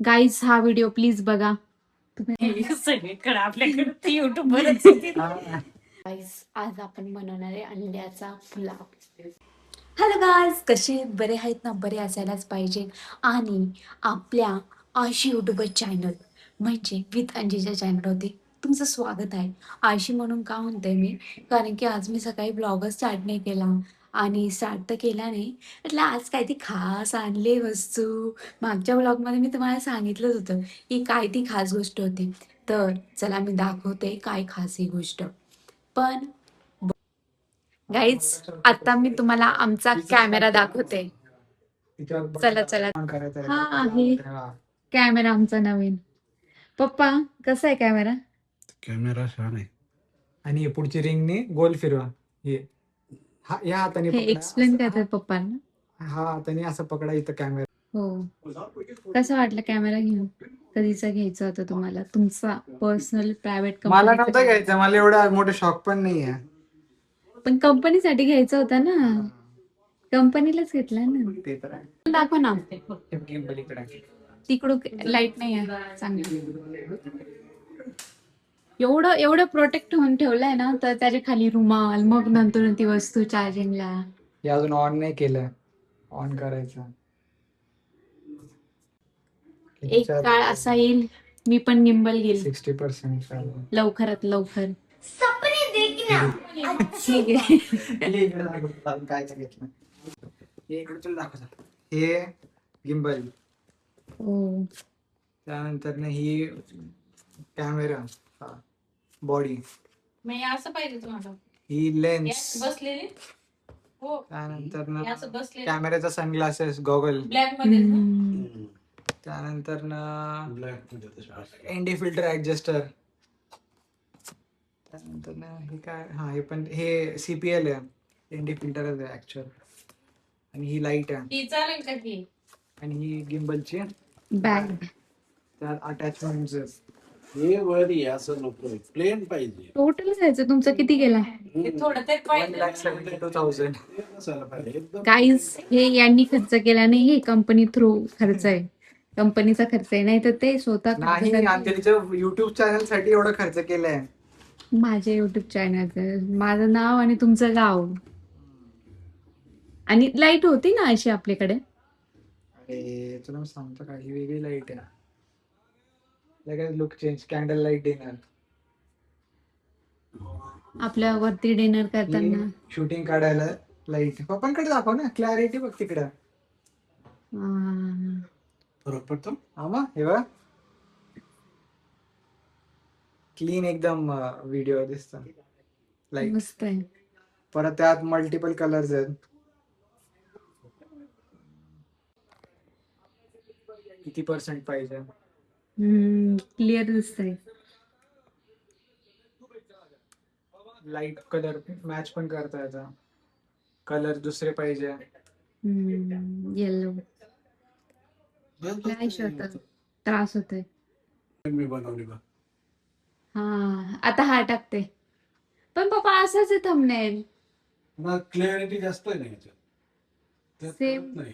Guys हा video please बघा. सगळीकडे आपल्याकडे युट्यूबवरच गाईज आज आपण बनवणार आहे अंड्याचा पुलाव. हॅलो गाईज, कसे आहेत? बरे आहेत ना? बरे असायलाच पाहिजे. आणि आपल्या आयशी युट्यूबर चॅनल म्हणजे विथ अंजीच्या चॅनलवरती तुमचं स्वागत आहे. आयशी म्हणून का म्हणते मी, कारण की आज मी सकाळी ब्लॉगच स्टार्ट नाही केला. आणि स्टार्ट तर केला नाही, म्हटलं आज काय ती खास आणले वस्तू. मागच्या ब्लॉगमध्ये मी तुम्हाला सांगितलंच होतं की काय ती खास गोष्ट होती. तर चला मी दाखवते काय खास ही गोष्ट. पण गाईज आता मी तुम्हाला आमचा कॅमेरा दाखवते. चला चला. हा आहे कॅमेरा आमचा नवीन. पप्पा कसा आहे कॅमेरा? कॅमेरा छान आहे. आणि पुढची रिंगने गोल फिरवा. हे या हाताने हे पकडा. एक्सप्लेन करतात पप्पांना. हा हाताने असं पकडा इथं कॅमेरा. हो, कसं वाटलं कॅमेरा घेऊन? कधीचा घ्यायचा होता तुम्हाला? तुमचा पर्सनल प्रायव्हेट मला नव्हतं घ्यायचं, मला एवढा मोठा शॉक पण नाहीये. पण कंपनीसाठी घ्यायचा होता ना, कंपनीलाच घेतला ना. ते तर आहे. दाखव ना. पलीकडे तिकडं लाईट नाही आहे चांगली. एवढं एवढं प्रोटेक्ट होऊन ठेवलंय ना, तर त्याच्या खाली रुमाल, मग नंतर ती वस्तू चार्जिंगला. हे अजून ऑन नाही केलं, ऑन करायचं. एक काळ असा येईल मी पण गिम्बल घेईल 60% लवकरात लवकर. ठीक आहे. काय घेतलं हे इकडे चल दाखव. हे गिम्बल, हो त्यानंतर ना ही कॅमेरा बॉडी, मी असं पाहिजे तुम्हाला ही लेन्स, बसलेली. हो, त्यानंतर मी ना असं बसलेली कॅमेराचा सनग्लासेस, गॉगल, ब्लॅक मध्ये ना. हम्म. त्यानंतर ना ब्लॅक मध्ये तसं. एनडी फिल्टर ऍडजस्टर, त्यानंतर ना हे काय, हा हे पण हे सीपीएल आहे, एनडी फिल्टर आहे ऍक्च्युअल. आणि ही लाईट आहे, ती चालेल का ती? आणि ही गिम्बलची बॅग. त्यात अटॅचमेंट. हे वर ये, असं नको, प्लेन पाहिजे. टोटल जायचं तुमचं किती गेला? ते थोडं तरी पाहिजे. 1,72,000. हे नसायला पाहिजे, एकदम गाईज हे यांनी खर्च केला नाही, हे कंपनी थ्रू खर्च आहे, कंपनीचा खर्च आहे. नाही तर ते स्वतः खर्च नाही, करतात. अंजलीच्या युट्यूब चॅनल साठी एवढं खर्च केलाय. माझ्या युट्यूब चॅनलचं माझं नाव आणि तुमचं गाव. आणि लाईट होती ना अशी आपल्याकडे. अरे तुला मी सांगतो का, ही वेगळी लाईट आहे, लगेच लुक चेंज, कॅन्डल लाईट येणार. आपल्या वरती डिनर करताना. शूटिंग काढायला लाईट. पप्पांकडे दाखव ना, क्लॅरिटी बघ तिकडं. हा. फरक पडतो. हा मग हे बघ, क्लीन एकदम व्हिडिओ दिसतो. लाईट मस्त आहे. परत त्यात मल्टिपल कलर्स आहेत. किती पर्सेंट पाहिजे? क्लिअर दिसतंय. लाईट कलर मॅच पण करता येतं. कलर दुसरे पाहिजे. येलो फ्लॅश होत, त्रास होतोय. मी बनवली बघ. हा आता हा टाकते. पण पप्पा असंच आहे थंबनेल. मग क्लॅरिटी जास्त आहे ना याच्यात, त्यात Same. कळत नाही.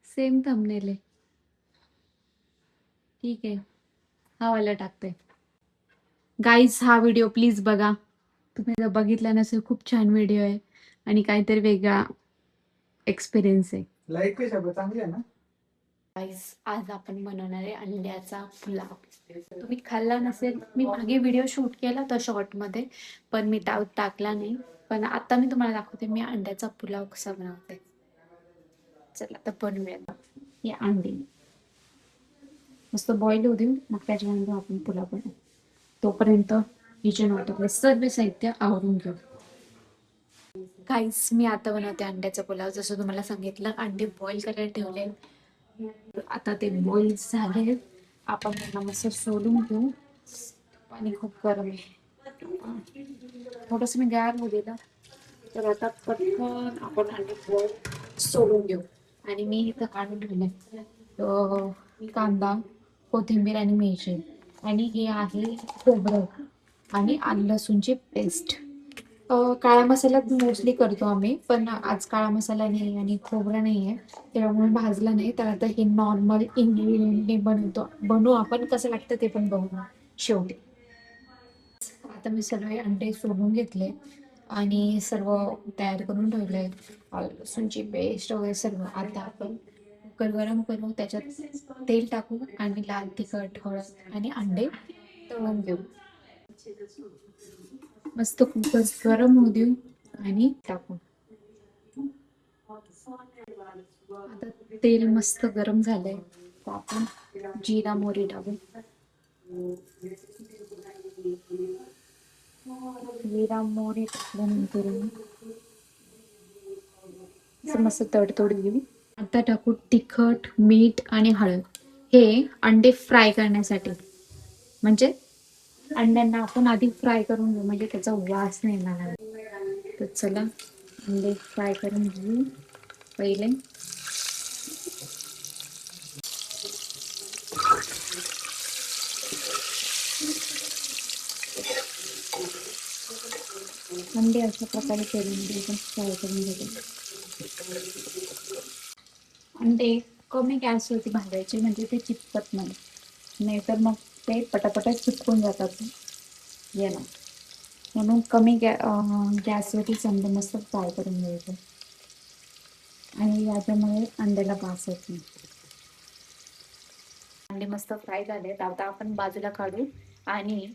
सेम थंबनेल आहे. ठीक आहे, हा वाला टाकते. गाईज हा व्हिडिओ प्लीज बघा. तुम्ही जर बघितला नसेल, खूप छान व्हिडिओ आहे आणि काहीतरी वेगळा एक्सपिरियन्स आहे. लाईट कशा चांगली आहे ना. गाईज आज आपण बनवणार आहे अंड्याचा पुलाव. तुम्ही खाल्ला नसेल, मी मागे व्हिडिओ शूट केला होता शॉर्टमध्ये, पण मी टाकला नाही. पण आता मी तुम्हाला दाखवते मी अंड्याचा पुलाव कसा बनवते. चला आता बनवूया. हे अंडी मस्त बॉईल होऊ देऊ, मग त्याच्यानंतर आपण पुलाव बनवू. तोपर्यंत किचन वाटपले सर्व साहित्य आवरून घेऊ. गाईस मी आता बनवते अंड्याचा पुलाव. जसं तुम्हाला सांगितलं, अंडे बॉईल करायला ठेवले. आता ते बॉईल झाले, आपण त्यांना मस्त सोलून घेऊ. पाणी खूप गरम आहे, थोडंसं मी गार होऊ दिलं. तर आता पटकन आपण अंडे बॉईल सोलून घेऊ. आणि मी इथं काढून ठेवलंय कांदा, कोथिंबीर आणि मिरची. आणि हे आहे खोबरं आणि आलं लसूणची पेस्ट. काळा मसाला मोस्टली करतो आम्ही, पण आज काळा मसाला नाही आणि खोबरं नाही आहे, त्यामुळे भाजला नाही. तर आता हे नॉर्मल इन्ग्रेडियंटने बनवू आपण. कसं लागतं ते पण बघू शेवटी. आता मी सर्व अंडे सोडून घेतले आणि सर्व तयार करून ठेवले, लसूणची पेस्ट वगैरे सर्व. आता आपण कुकर गरम करू, त्याच्यात तेल टाकू आणि लाल तिखट, हळद आणि अंडे तळून घेऊ. मस्त कुकर गरम होऊ देऊ आणि टाकू. आता तेल मस्त गरम झालंय, तर आपण जिरा मोहरी टाकू. जिरा मोहरी टाकल्यानंतर मस्त तडतडू देऊ. आता टाकू तिखट, मीठ आणि हळद. हे अंडे फ्राय करण्यासाठी, म्हणजे अंड्यांना आपण आधी फ्राय करून घेऊ, म्हणजे त्याचा वास नाही येणार. तर चला अंडे फ्राय करून घेऊ पहिले. अंडे अशा प्रकारे तेलामध्ये आपण फ्राय करून घेतो. अंडे कमी गॅसवरती भाजायचे, म्हणजे ते चिपकत नाही, नाहीतर मग ते पटापट चिपकून जातात याला. म्हणून कमी गॅसवरतीच अंडे मस्त फ्राय करून घ्यायचं, आणि याच्यामुळे अंड्याला वास येत नाही. अंडे मस्त फ्राय झाले, आता आपण बाजूला काढू आणि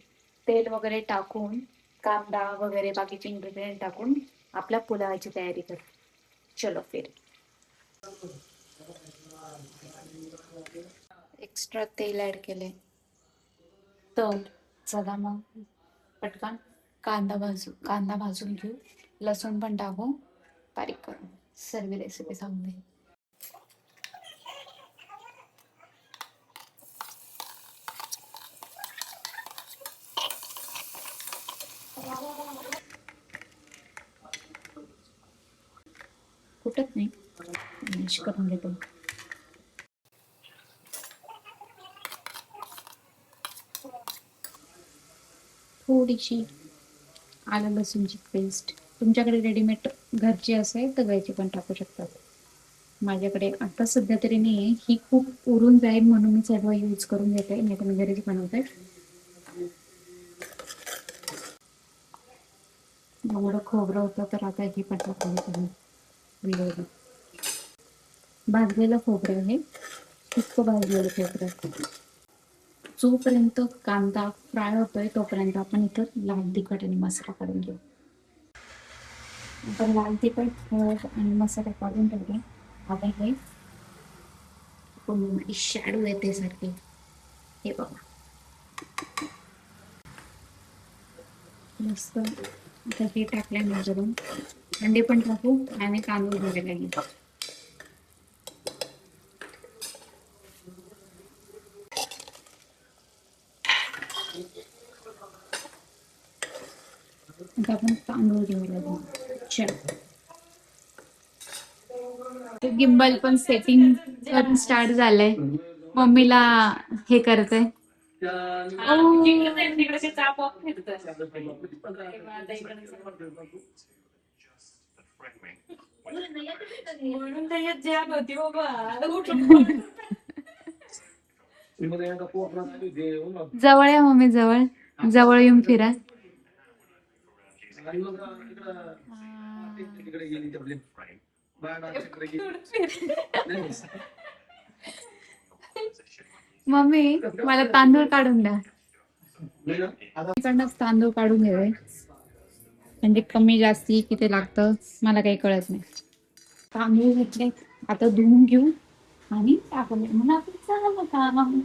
तेल वगैरे टाकून, कांदा वगैरे बाकीचे इन्ग्रेडियंट टाकून आपल्या पुलावाची तयारी करू. चलो फिर. एक्स्ट्रा तेल ऍड केले, तर चला मग पटकन कांदा भाजून घेऊ. लसूण पण टाकू बारीक करून. सर्व रेसिपी सांगते. फुटत नाही, मॅश करून घेतो. थोडीशी आलं लसूणची पेस्ट, तुमच्याकडे रेडीमेड घरची असेल तर घरची पण टाकू शकतात. माझ्याकडे आता सध्या तरी नाही आहे, ही खूप उरून जाईल म्हणून मी सर्व यूज करून घेते, नाही तर मी घरीच बनवते. एवढं खोबरं होतं, तर आता हे पण टाकून घेते. भाजलेलं खोबरं आहे, इतकं भाजलेलं खोबरं. जोपर्यंत कांदा फ्राय होतोय तोपर्यंत आपण इथं लाल तिखट आणि मसाला काढून घेऊ. आपण लाल तिखट आणि मसाला काढून ठेवले. आता हे शॅडो येते सारखे, हे बघा मस्त. आता हे टाकल्यानंतर अंडे पण टाकू आणि तांदूळ घालायला घेऊ. आता आपण तांदूळ घ्यायला गिंबल पण सेटिंग करून स्टार्ट झालंय. मम्मीला हे करते. म्हणून त्याच्यात जाम होती बाबा. जवळ या मम्मी, जवळ जवळ येऊन फिरा. मम्मी मला तांदूळ काढून द्या. इकडनंच तांदूळ काढून घ्यावे, म्हणजे कमी जास्ती किती लागतं मला काही कळत नाही. तांदूळ घेतले, आता धुवून घेऊ आणि टाकून देऊ. म्हणून आपण चांगलं काम.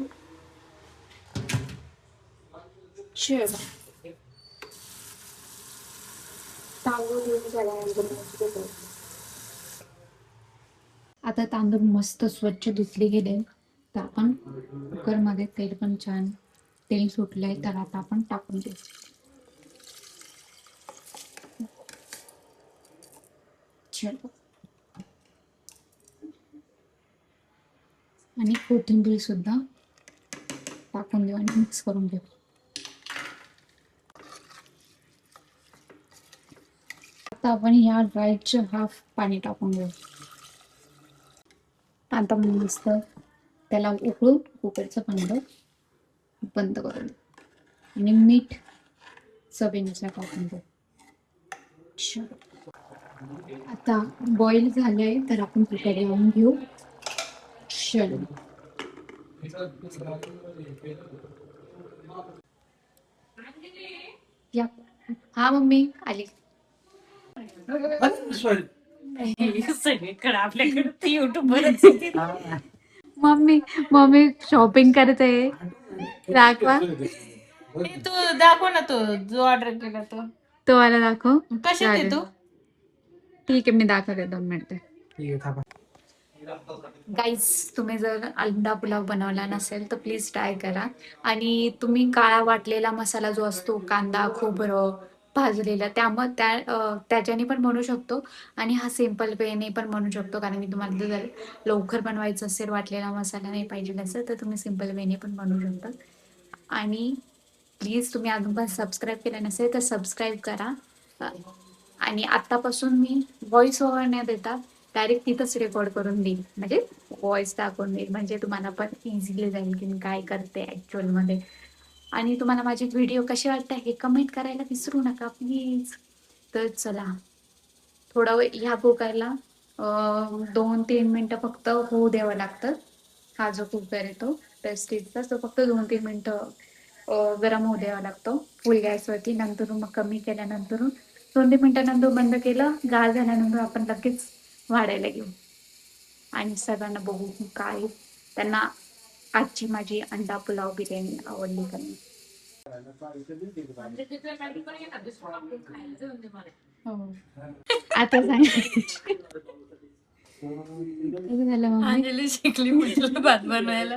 आता तांदूळ मस्त स्वच्छ धुतले गेले, तर आपण कुकरमध्ये तेल पण छान तेल सुटलंय, तर आता आपण टाकून देऊ. आणि कोथिंबीर सुद्धा टाकून देऊ आणि मिक्स करून घेऊ. आता आपण ह्या राईसचे हाफ पाणी टाकून घेऊ. आता मस्त त्याला उकळून कुकरचं भांडं बंद करून देऊ. आणि मीठ चवीनुसार टाकून देऊ. आता बॉईल झालंय तर आपण कुकर लावून घेऊ. चलो. या. हा मम्मी आली. सगळीकडे आपल्याकडे युट्यूबवरच मम्मी मम्मी शॉपिंग करत आहे. दाखवा. तू दाखव ना तो जो ऑर्डर केला तो वाला दाखव. कशात आहे तो? ठीक आहे मी दाखवते 2 मिनिटं. ठीक आहे थांबा. गाईज तुम्ही जर अंडा पुलाव बनवला नसेल तर प्लीज ट्राय करा. आणि तुम्ही काळा वाटलेला मसाला जो असतो कांदा खोबरं भाजलेला त्याच्याने पण बनवू शकतो. आणि हा सिम्पल वेने पण बनवू शकतो. कारण मी तुम्हाला जर लवकर बनवायचं असेल वाटलेला मसाला नाही पाहिजे असेल तर तुम्ही सिम्पल वेने पण बनवू शकता. आणि प्लीज तुम्ही अजून पण सबस्क्राईब केलं नसेल तर सबस्क्राईब करा. आणि आत्तापासून मी व्हॉइस ओव्हर न देता डायरेक्ट तिथंच रेकॉर्ड करून देईल. म्हणजे व्हॉइस टाकून देईल. म्हणजे तुम्हाला पण इझिली जाईल की मी काय करते ॲक्च्युअलमध्ये. आणि तुम्हाला माझे व्हिडिओ कसे वाटतात हे कमेंट करायला विसरू नका प्लीज. तर चला थोडा वेळ ह्या कुकरला 2-3 मिनटं फक्त होऊ द्यावं लागतं. हा जो कुकर येतो प्रेस्टिजचा तो फक्त 2-3 मिनटं गरम होऊ द्यावा लागतो फुल गॅसवरती. नंतर मग कमी केल्यानंतर 2-3 मिनिटानंतर बंद केलं. गार झाल्यानंतर आपण लगेच वाढायला घेऊ. आणि सगळ्यांना बघू काय त्यांना आजची माझी अंडा पुलाव बिर्याणी आवडली का नाही. हो. आता सांग. कसं झालं मम्मी? अंजली शिकली म्हटलं भात बनवायला.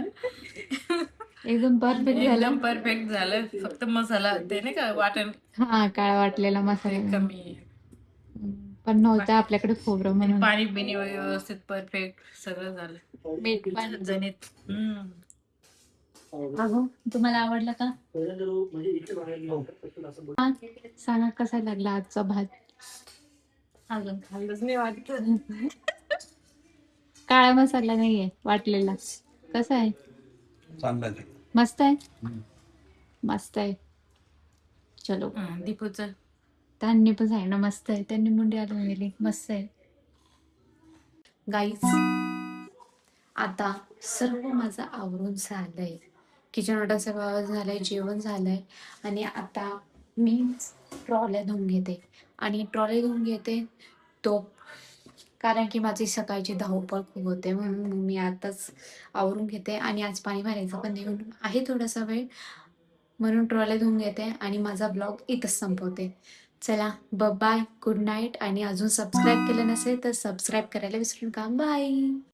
एकदम परफेक्ट झालं. एकदम परफेक्ट झालं. फक्त मसाला ते नाही का वाटण हा काळा वाटलेला ते मसाला कमी आहे. पण नव्हतं आपल्याकडे खोबरं म्हणून. पाणी बिणी व्यवस्थित परफेक्ट सगळं झालं. मीठ पण. झणझणीत. अगो तुम्हाला आवडलं का? हा, सांगा कसा लागला आजचा भात. अजून खाल्लंच नाही वाटत. काळा मसाला नाहीये वाटलेला. कसा आहे? चांगला आहे. मस्त आहे. मस्त आहे. चलो. दीपूचं त्यांनी पण सांगितलं मस्त आहे. त्यांनी मुंडी आलून गेली. मस्त आहे. गाईज आता सर्व माझं आवरून झालंय. किचन ऑर्डर सगळं झालंय. जेवण झालंय. आणि आता मी ट्रॉल्या धुवून घेते. आणि ट्रॉल्या धुवून घेते तो कारण की माझी सकाळची धावपळ खूप होते. म्हणून मी आताच आवरून घेते. आणि आज पाणी भरायचं पण येऊन आहे थोडासा वेळ. म्हणून ट्रॉल्या धुवून घेते आणि माझा ब्लॉग इथंच संपवते. चला बाय गुड नाईट. आणि अजून सबस्क्राईब केलं नसेल तर सबस्क्राईब करायला विसरू नका. बाय.